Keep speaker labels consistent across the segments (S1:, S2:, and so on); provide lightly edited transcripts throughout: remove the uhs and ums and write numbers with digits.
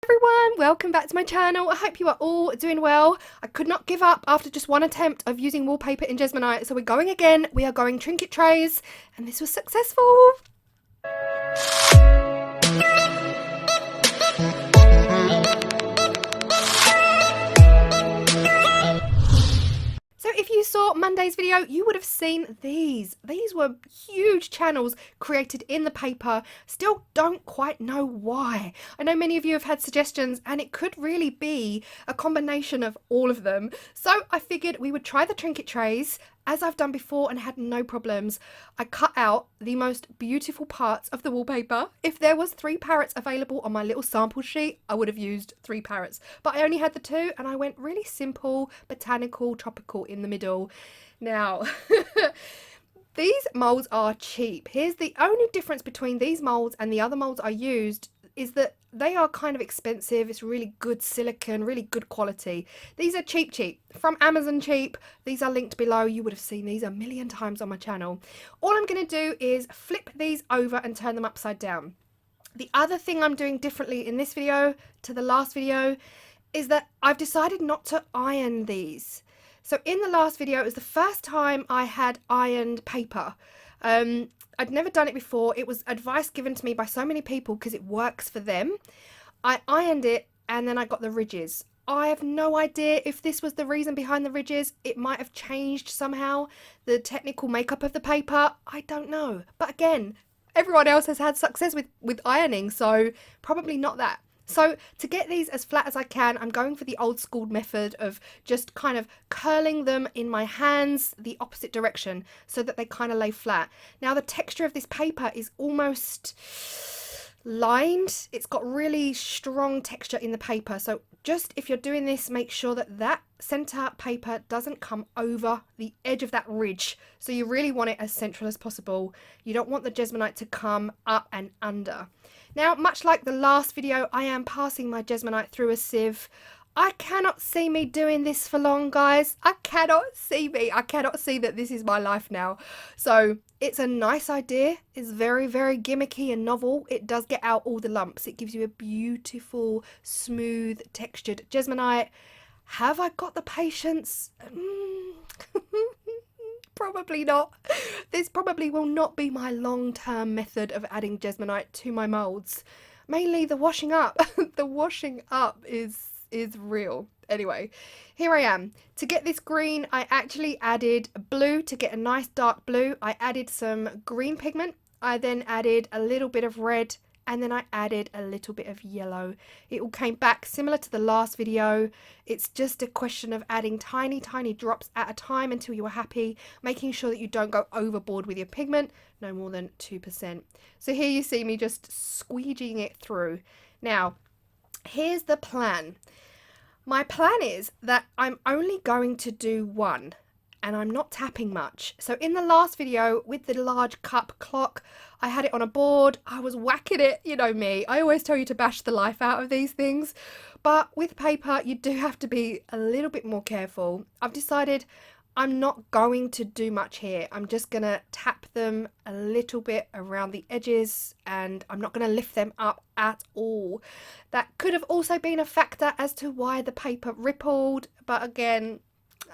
S1: Everyone, welcome back to my channel. I hope you are all doing well. I could not give up after just one attempt of using wallpaper in Jesmonite, so we're going again. We are going trinket trays, and this was successful. So if you saw Monday's video, you would have seen these. These were huge channels created in the paper. Still don't quite know why. I know many of you have had suggestions and it could really be a combination of all of them. So I figured we would try the trinket trays as I've done before and had no problems. I cut out the most beautiful parts of the wallpaper. If there was 3 parrots available on my little sample sheet, I would have used 3 parrots. But I only had the 2 and I went really simple, botanical, tropical in the middle. Now, these moulds are cheap. Here's the only difference between these moulds and the other moulds I used is that they are kind of expensive. It's really good silicone, really good quality. These are cheap, from Amazon cheap. These are linked below. You would have seen these a million times on my channel. All I'm going to do is flip these over and turn them upside down. The other thing I'm doing differently in this video to the last video is that I've decided not to iron these. So in the last video, it was the first time I had ironed paper. I'd never done it before. It was advice given to me by so many people because it works for them. I ironed it and then I got the ridges. I have no idea if this was the reason behind the ridges. It might have changed somehow the technical makeup of the paper. I don't know. But again, everyone else has had success with ironing, so probably not that. So to get these as flat as I can, I'm going for the old school method of just kind of curling them in my hands the opposite direction so that they kind of lay flat. Now the texture of this paper is almost lined. It's got really strong texture in the paper. So just if you're doing this, make sure that that center paper doesn't come over the edge of that ridge. So you really want it as central as possible. You don't want the Jesmonite to come up and under. Now, much like the last video, I am passing my Jesmonite through a sieve. I cannot see me doing this for long, guys. I cannot see that this is my life now. So it's a nice idea. It's very, very gimmicky and novel. It does get out all the lumps. It gives you a beautiful, smooth, textured Jesmonite. Have I got the patience? Probably not. This probably will not be my long-term method of adding Jesmonite to my moulds. Mainly the washing up. The washing up is real. Anyway, here I am. To get this green, I actually added blue to get a nice dark blue. I added some green pigment. I then added a little bit of red, and then I added a little bit of yellow. It all came back similar to the last video. It's just a question of adding tiny drops at a time until you are happy, making sure that you don't go overboard with your pigment, no more than 2%. So here you see me just squeegeeing it through. Now, here's the plan. My plan is that I'm only going to do one, and I'm not tapping much. So in the last video with the large cup clock, I had it on a board. I was whacking it, you know me. I always tell you to bash the life out of these things. But with paper, you do have to be a little bit more careful. I've decided I'm not going to do much here. I'm just going to tap them a little bit around the edges and I'm not going to lift them up at all. That could have also been a factor as to why the paper rippled. But again,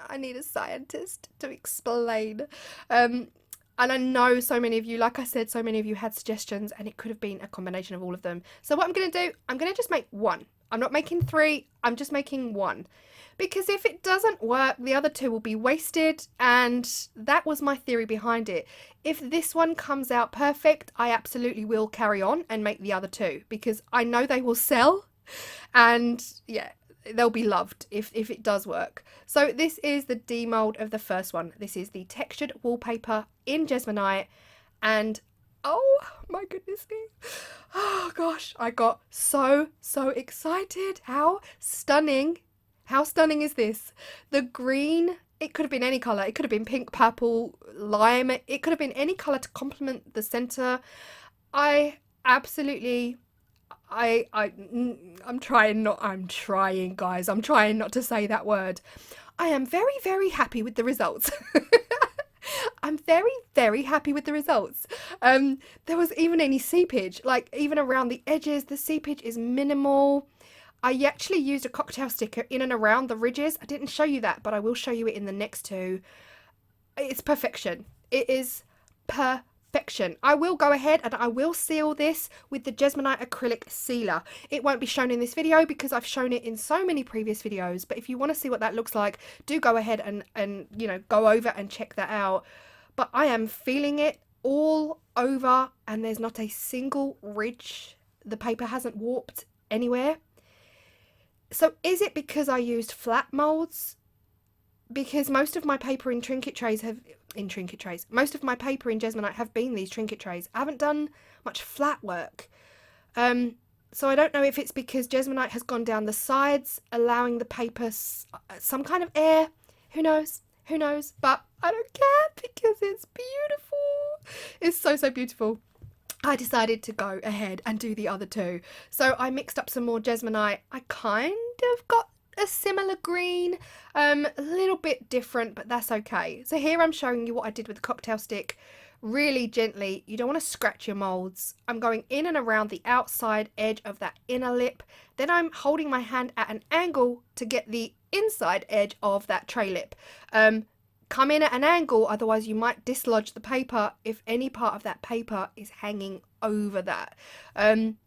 S1: I need a scientist to explain. And I know so many of you, like I said, so many of you had suggestions and it could have been a combination of all of them. So what I'm going to do, I'm going to just make one. I'm not making 3, I'm just making 1. Because if it doesn't work, the other 2 will be wasted, and that was my theory behind it. If this one comes out perfect, I absolutely will carry on and make the other 2, because I know they will sell, and yeah, they'll be loved if it does work. So this is the demold of the first one. This is the textured wallpaper in Jesmonite, and oh my goodness me. Oh gosh, I got so excited. How stunning is this? The green, it could have been any colour. It could have been pink, purple, lime. It could have been any colour to complement the centre. I'm trying, guys. I'm trying not to say that word. I am very happy with the results. I'm very happy with the results. There was even any seepage, like even around the edges, the seepage is minimal. I actually used a cocktail sticker in and around the ridges. I didn't show you that, but I will show you it in the next two. It's perfection. It is perfection. I will go ahead and I will seal this with the Jesmonite acrylic sealer. It won't be shown in this video because I've shown it in so many previous videos, but if you want to see what that looks like, do go ahead and you know, go over and check that out. But I am feeling it all over and there's not a single ridge. The paper hasn't warped anywhere. So is it because I used flat molds? Because most of my paper in Trinket trays most of my paper in Jesmonite have been these Trinket trays. I haven't done much flat work. So I don't know if it's because Jesmonite has gone down the sides, allowing the paper some kind of air. Who knows? Who knows? But I don't care because it's beautiful. It's so, so beautiful. I decided to go ahead and do the other two. So I mixed up some more Jesmonite. I kind of got a similar green, a little bit different, but that's okay. So here I'm showing you what I did with the cocktail stick. Really gently. You don't want to scratch your molds. I'm going in and around the outside edge of that inner lip. Then I'm holding my hand at an angle to get the inside edge of that tray lip. Come in at an angle, otherwise you might dislodge the paper if any part of that paper is hanging over that.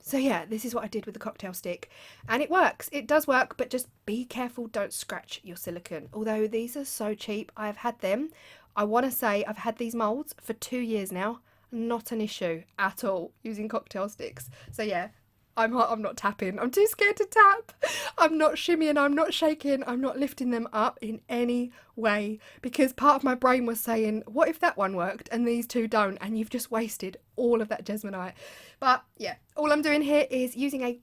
S1: So yeah, this is what I did with the cocktail stick and it works. It does work, but just be careful, don't scratch your silicone. Although these are so cheap, I've had them. I want to say I've had these molds for 2 years now. Not an issue at all using cocktail sticks. So yeah, I'm not tapping. I'm too scared to tap. I'm not shimmying. I'm not shaking. I'm not lifting them up in any way because part of my brain was saying, what if that one worked and these two don't? And you've just wasted all of that Jesmonite. But yeah, all I'm doing here is using a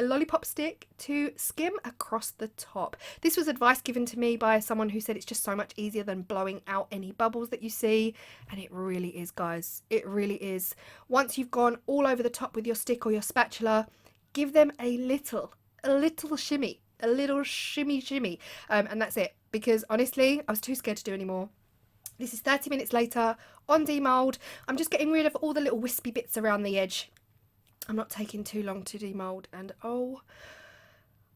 S1: lollipop stick to skim across the top. This was advice given to me by someone who said it's just so much easier than blowing out any bubbles that you see, and it really is, guys. It really is. Once you've gone all over the top with your stick or your spatula, give them a little shimmy, a little shimmy, and that's it. Because honestly, I was too scared to do any more. This is 30 minutes later on demold. I'm just getting rid of all the little wispy bits around the edge. I'm not taking too long to demold, and oh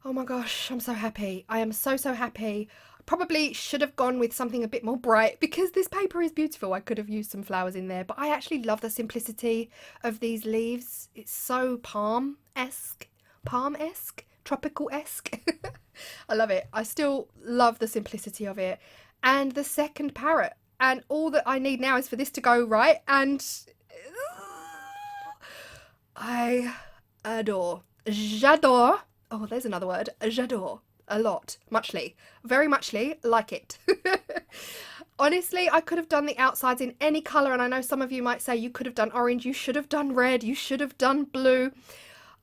S1: my gosh, I'm so happy. I am so, so happy. I probably should have gone with something a bit more bright because this paper is beautiful. I could have used some flowers in there, but I actually love the simplicity of these leaves. It's so palm-esque, tropical-esque. I love it. I still love the simplicity of it. And the second parrot, and all that I need now is for this to go right, and I j'adore, oh there's another word, j'adore, a lot, muchly, very muchly like it. Honestly, I could have done the outsides in any colour, and I know some of you might say you could have done orange, you should have done red, you should have done blue.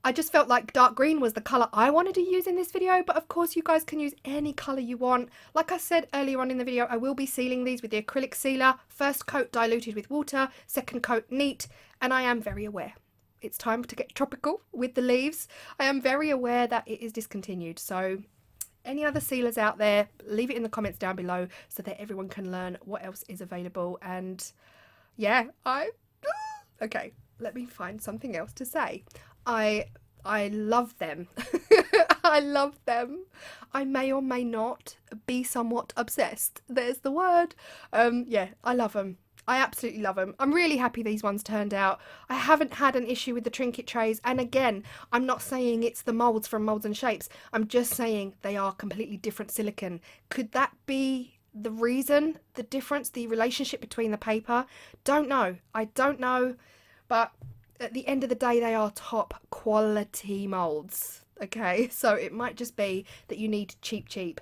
S1: I just felt like dark green was the colour I wanted to use in this video, but of course you guys can use any colour you want. Like I said earlier on in the video, I will be sealing these with the acrylic sealer. First coat diluted with water, second coat neat, and I am very aware it's time to get tropical with the leaves. I am very aware that it is discontinued, so any other sealers out there, leave it in the comments down below so that everyone can learn what else is available. And yeah, okay, let me find something else to say. I love them. I love them. I may or may not be somewhat obsessed. There's the word. Yeah, I love them. I absolutely love them. I'm really happy these ones turned out. I haven't had an issue with the Trinket trays, and again, I'm not saying it's the molds from Molds and Shapes. I'm just saying they are completely different silicone. Could that be the reason, the difference, the relationship between the paper? Don't know. I don't know, but at the end of the day, they are top quality molds. Okay, so it might just be that you need cheap.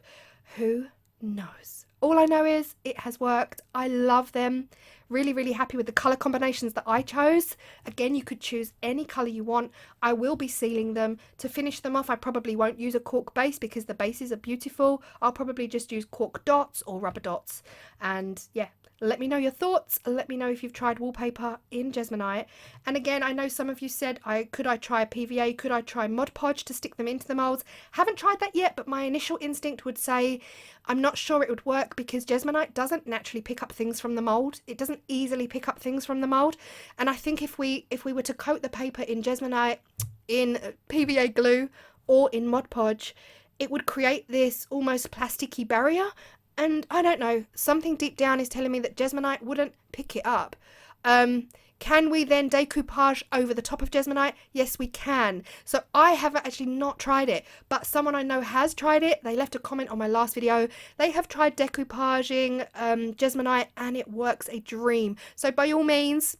S1: Who knows? All I know is it has worked. I love them. Really, really happy with the colour combinations that I chose. Again, you could choose any colour you want. I will be sealing them. To finish them off, I probably won't use a cork base because the bases are beautiful. I'll probably just use cork dots or rubber dots. And yeah, let me know your thoughts. Let me know if you've tried wallpaper in Jesmonite. And again, I know some of you said, could I try a PVA? Could I try Mod Podge to stick them into the molds? Haven't tried that yet, but my initial instinct would say I'm not sure it would work because Jesmonite doesn't naturally pick up things from the mold. It doesn't easily pick up things from the mold. And I think if we were to coat the paper in Jesmonite, in PVA glue or in Mod Podge, it would create this almost plasticky barrier. And I don't know, something deep down is telling me that Jesmonite wouldn't pick it up. Can we then decoupage over the top of Jesmonite? Yes, we can. So I have actually not tried it, but someone I know has tried it. They left a comment on my last video. They have tried decoupaging Jesmonite and it works a dream. So by all means,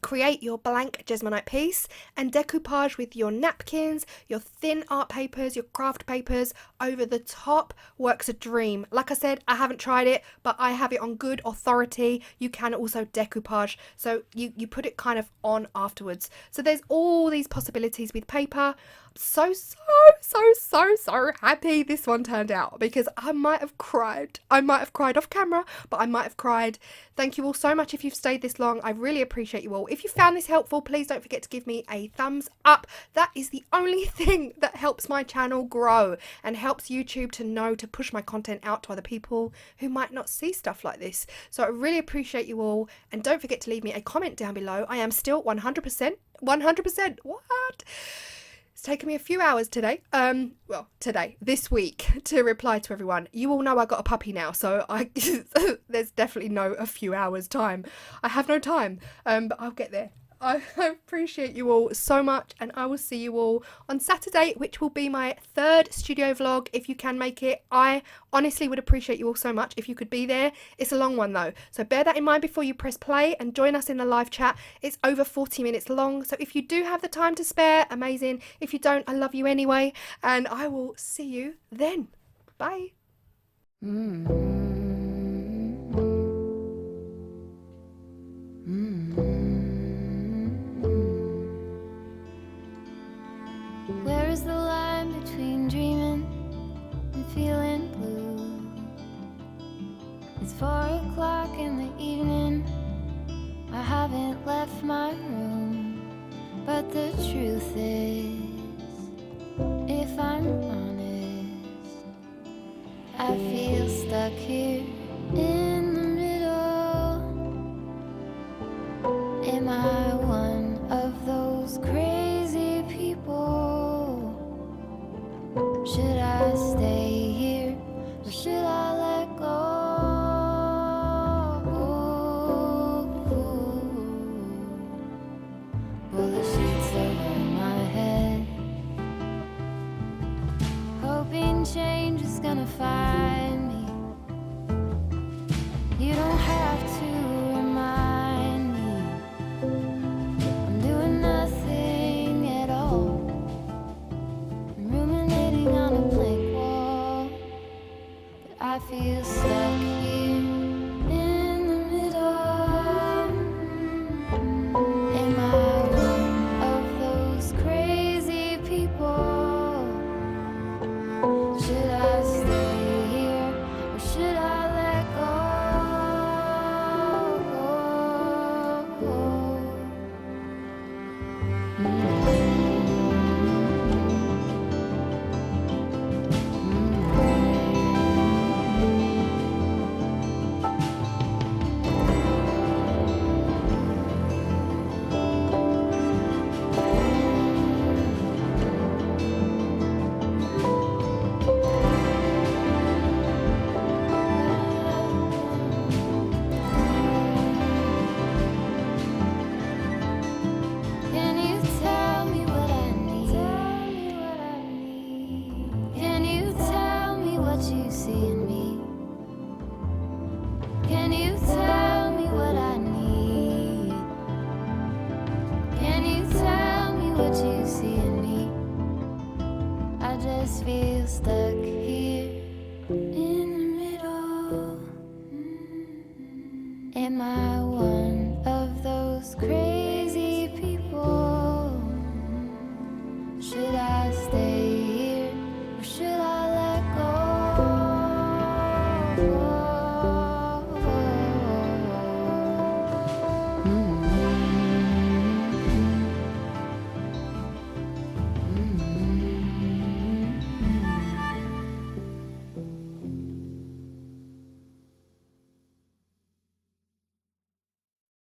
S1: create your blank Jesmonite piece and decoupage with your napkins, your thin art papers, your craft papers over the top. Works a dream. Like I said, I haven't tried it, but I have it on good authority. You can also decoupage, so you put it kind of on afterwards. So there's all these possibilities with paper. So happy this one turned out, because I might have cried. I might have cried off camera, but I might have cried. Thank you all so much if you've stayed this long. I really appreciate you all. If you found this helpful, please don't forget to give me a thumbs up. That is the only thing that helps my channel grow and helps YouTube to know to push my content out to other people who might not see stuff like this. So I really appreciate you all, and don't forget to leave me a comment down below. I am still 100%, what? It's taken me a few hours today, this week, to reply to everyone. You all know I got a puppy now, so there's definitely no a few hours time. I have no time, but I'll get there. I appreciate you all so much, and I will see you all on Saturday, which will be my 3rd studio vlog, if you can make it. I honestly would appreciate you all so much if you could be there. It's a long one though, so bear that in mind before you press play and join us in the live chat. It's over 40 minutes long, so if you do have the time to spare, amazing. If you don't, I love you anyway, and I will see you then. Bye.
S2: Where is the line between dreaming and feeling blue? It's 4 o'clock in the evening. I haven't left my room, but the truth is, if I'm honest, I feel stuck here in the middle. Am I one of those crazy people? Should I stay here, or should I let go? Pull the sheets over my head, hoping change is gonna find me. You don't have to remind me I'm doing nothing at all. I'm ruminating on a blank wall, but I feel stuck here in the middle. Am I one of those crazy people? Should I stay here, or should I let go? Can you tell me what I need? Can you tell me what you see in me? Can you tell me what I need? Can you tell me what you see in me? I just feel stuck